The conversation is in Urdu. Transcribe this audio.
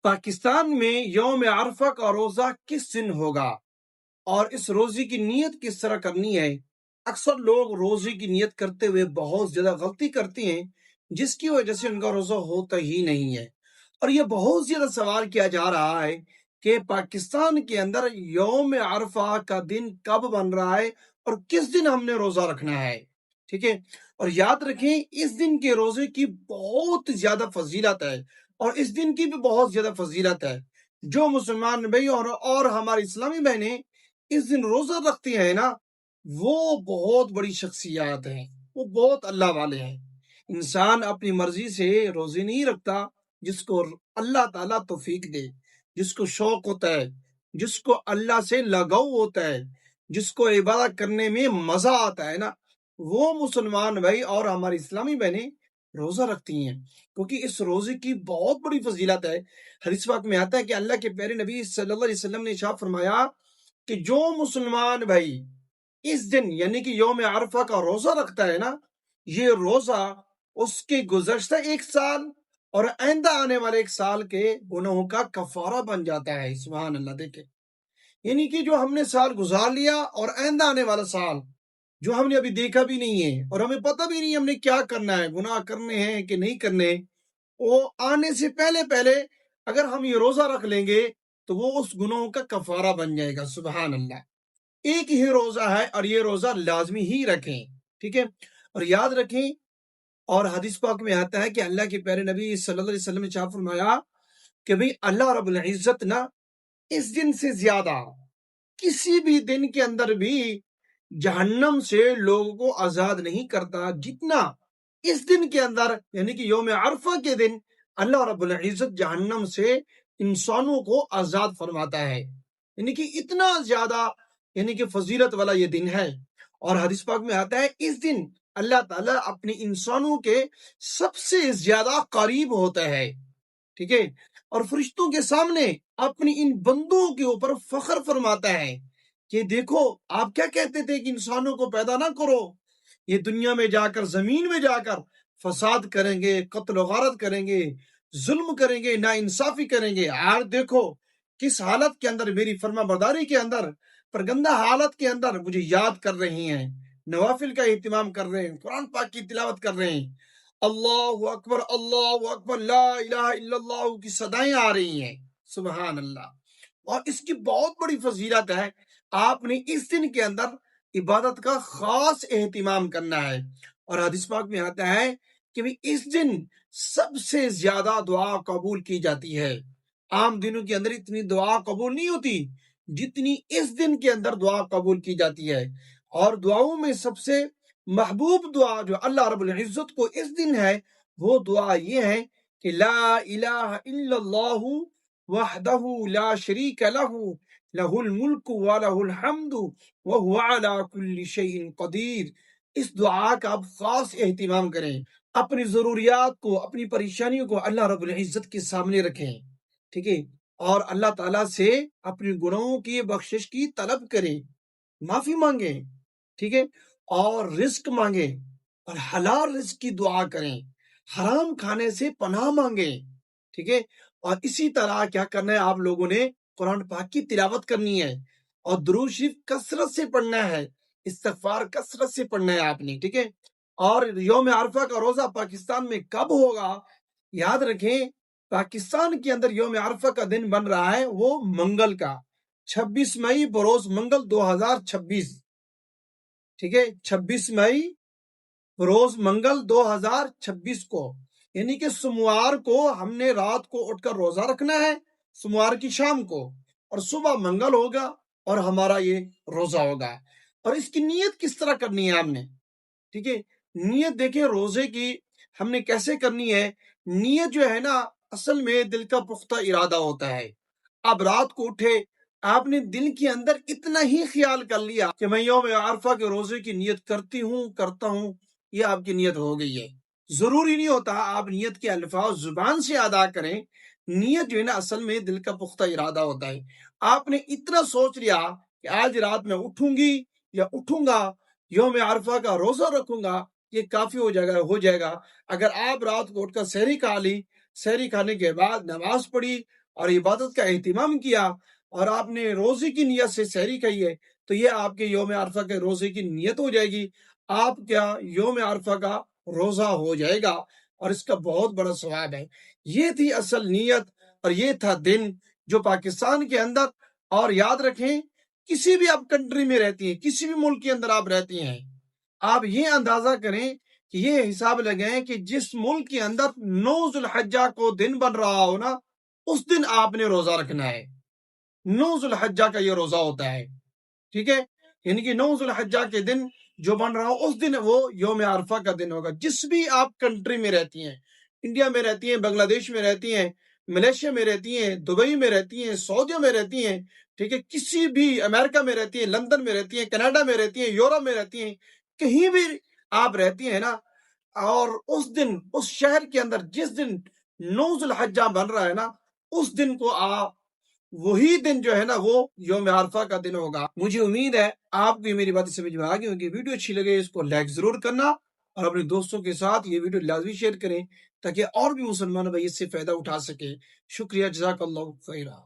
پاکستان میں یوم عرفہ کا روزہ کس دن ہوگا اور اس روزے کی نیت کس طرح کرنی ہے؟ اکثر لوگ روزے کی نیت کرتے ہوئے بہت زیادہ غلطی کرتے ہیں، جس کی وجہ سے ان کا روزہ ہوتا ہی نہیں ہے۔ اور یہ بہت زیادہ سوال کیا جا رہا ہے کہ پاکستان کے اندر یوم عرفہ کا دن کب بن رہا ہے اور کس دن ہم نے روزہ رکھنا ہے، ٹھیک ہے؟ اور یاد رکھیں، اس دن کے روزے کی بہت زیادہ فضیلت ہے اور اس دن کی بھی بہت زیادہ فضیلت ہے۔ جو مسلمان بھائی اور ہمارے اسلامی بہنیں اس دن روزہ رکھتی ہیں نا، وہ بہت بڑی شخصیات ہیں، وہ بہت اللہ والے ہیں۔ انسان اپنی مرضی سے روزے نہیں رکھتا، جس کو اللہ تعالیٰ توفیق دے، جس کو شوق ہوتا ہے، جس کو اللہ سے لگاؤ ہوتا ہے، جس کو عبادت کرنے میں مزہ آتا ہے نا، وہ مسلمان بھائی اور ہماری اسلامی بہنیں روزہ رکھتی ہیں، کیونکہ اس روزے کی بہت بڑی فضیلت ہے۔ حدیث پاک میں آتا ہے کہ اللہ کے پیارے نبی صلی اللہ علیہ وسلم نے ارشاد فرمایا کہ جو مسلمان بھائی اس دن یعنی کہ یوم عرفہ کا روزہ رکھتا ہے نا، یہ روزہ اس کے گزشتہ ایک سال اور آئندہ آنے والے ایک سال کے گناہوں کا کفارہ بن جاتا ہے۔ سبحان اللہ! دیکھیں، یعنی کہ جو ہم نے سال گزار لیا اور آئندہ آنے والا سال جو ہم نے ابھی دیکھا بھی نہیں ہے اور ہمیں پتہ بھی نہیں ہم نے کیا کرنا ہے، گناہ کرنے ہیں کہ نہیں کرنے، وہ آنے سے پہلے اگر ہم یہ روزہ رکھ لیں گے تو وہ اس گناہوں کا کفارہ بن جائے گا۔ سبحان اللہ! ایک ہی روزہ ہے اور یہ روزہ لازمی ہی رکھیں، ٹھیک ہے؟ اور یاد رکھیں، اور حدیث پاک میں آتا ہے کہ اللہ کے پیارے نبی صلی اللہ علیہ وسلم نے فرمایا کہ بھئی اللہ رب العزت نا اس دن سے زیادہ کسی بھی دن کے اندر بھی جہنم سے لوگوں کو آزاد نہیں کرتا، جتنا اس دن کے اندر یعنی کہ یوم عرفہ کے دن اللہ رب العزت جہنم سے انسانوں کو آزاد فرماتا ہے، یعنی کہ اتنا زیادہ یعنی کہ فضیلت والا یہ دن ہے۔ اور حدیث پاک میں آتا ہے اس دن اللہ تعالیٰ اپنے انسانوں کے سب سے زیادہ قریب ہوتا ہے، ٹھیک ہے؟ اور فرشتوں کے سامنے اپنی ان بندوں کے اوپر فخر فرماتا ہے کہ دیکھو آپ کیا کہتے تھے کہ انسانوں کو پیدا نہ کرو، یہ دنیا میں جا کر زمین میں جا کر فساد کریں گے، قتل و غارت کریں گے، ظلم کریں گے، نا انصافی کریں گے۔ آج دیکھو کس حالت کے اندر، میری فرما برداری کے اندر، پرگندہ حالت کے اندر مجھے یاد کر رہی ہیں، نوافل کا اہتمام کر رہے ہیں، قرآن پاک کی تلاوت کر رہے ہیں، اللہ اکبر لا الہ الا اللہ کی صدائیں آ رہی ہیں۔ سبحان اللہ! اور اس کی بہت بڑی فضیلت ہے، آپ نے اس دن کے اندر عبادت کا خاص اہتمام کرنا ہے۔ اور حدیث پاک میں آتا ہے کہ اس دن سب سے زیادہ دعا قبول کی جاتی ہے۔ عام دنوں کے اندر اتنی دعا قبول نہیں ہوتی جتنی اس دن کے اندر دعا قبول کی جاتی ہے۔ اور دعاؤں میں سب سے محبوب دعا جو اللہ رب العزت کو اس دن ہے، وہ دعا یہ ہے کہ لا الہ الا اللہ وحدہ لا شریک لہ لہ الملک ولہ الحمد وہو علی کل شیء قدیر۔ اس دعا کا آپ خاص اہتمام کریں، اپنی ضروریات کو، اپنی پریشانیوں کو اللہ رب العزت کے سامنے رکھیں، ٹھیک ہے؟ اور اللہ تعالیٰ سے اپنی گناہوں کی بخشش کی طلب کریں، معافی مانگیں، ٹھیک ہے؟ اور رزق مانگیں اور حلال رزق کی دعا کریں، حرام کھانے سے پناہ مانگیں، ٹھیک ہے؟ اور اسی طرح کیا کرنا ہے، آپ لوگوں نے قرآن پاک کی تلاوت کرنی ہے اور درود شریف کثرت سے پڑھنا ہے، استغفار کثرت سے پڑھنا ہے آپ نے، ٹھیک ہے؟ اور یوم عرفہ کا روزہ پاکستان میں کب ہوگا؟ یاد رکھیں، پاکستان کے اندر یوم عرفہ کا دن بن رہا ہے وہ منگل کا 26 مئی بروز منگل 2026، ٹھیک ہے؟ 26 مئی روز منگل 2026 کو، یعنی کہ سوموار کو ہم نے رات کو اٹھ کر روزہ رکھنا ہے، سوموار کی شام کو، اور صبح منگل ہوگا اور ہمارا یہ روزہ ہوگا۔ اور اس کی نیت کس طرح کرنی ہے ہم نے، ٹھیک ہے؟ نیت دیکھیں روزے کی ہم نے کیسے کرنی ہے۔ نیت جو ہے نا، اصل میں دل کا پختہ ارادہ ہوتا ہے۔ اب رات کو اٹھے، آپ نے دل کے اندر اتنا ہی خیال کر لیا کہ میں یوم عرفہ کے روزے کی نیت کرتا ہوں، یہ آپ کی نیت ہو گئی ہے۔ ضروری نہیں ہوتا آپ نیت کے الفاظ زبان سے ادا کریں، نیت جو ہے نا اصل میں دل کا پختہ ارادہ ہوتا ہے۔ آپ نے اتنا سوچ لیا کہ آج رات میں اٹھوں گی یا اٹھوں گا، یوم عرفہ کا روزہ رکھوں گا، یہ کافی ہو جائے گا۔ اگر آپ رات کو اٹھ کر سحری کھا لی، سحری کھانے کے بعد نماز پڑھی اور عبادت کا اہتمام کیا اور آپ نے روزے کی نیت سے سحری کھی ہے تو یہ آپ کے یوم عرفہ کے روزے کی نیت ہو جائے گی، آپ کیا یوم عرفہ کا روزہ ہو جائے گا اور اس کا بہت بڑا ثواب ہے۔ یہ تھی اصل نیت اور یہ تھا دن جو پاکستان کے اندر، اور یاد رکھیں کسی بھی آپ کنٹری میں رہتی ہیں، کسی بھی ملک کے اندر آپ رہتی ہیں، آپ یہ اندازہ کریں کہ یہ حساب لگائیں کہ جس ملک کے اندر 9 ذوالحجہ کو دن بن رہا ہو نا، اس دن آپ نے روزہ رکھنا ہے۔ 9 ذوالحجہ کا یہ روزہ ہوتا ہے، ٹھیک ہے، یعنی کہ 9 ذوالحجہ کے دن جو بن رہا ہو اس دن وہ یوم عرفہ کا دن ہوگا۔ جس بھی آپ کنٹری میں رہتی ہیں، انڈیا میں رہتی ہیں، بنگلہ دیش میں رہتی ہیں، ملیشیا میں رہتی ہیں، دبئی میں رہتی ہیں، سعودیہ میں رہتی ہیں، ٹھیک ہے، کسی بھی امریکہ میں رہتی ہیں، لندن میں رہتی ہیں، کینیڈا میں رہتی ہیں، یورپ میں رہتی ہیں، کہیں بھی آپ رہتی ہیں نا، اور اس دن اس شہر کے اندر جس دن 9 ذوالحجہ بن رہا ہے نا، اس دن کو آپ وہی دن جو ہے نا وہ یوم عرفہ کا دن ہوگا۔ مجھے امید ہے آپ کو میری باتیں سمجھ میں آ گئی ہوگی۔ ویڈیو اچھی لگے اس کو لائک ضرور کرنا اور اپنے دوستوں کے ساتھ یہ ویڈیو لازمی شیئر کریں تاکہ اور بھی مسلمان بھائی اس سے فائدہ اٹھا سکیں۔ شکریہ، جزاک اللہ خیرہ۔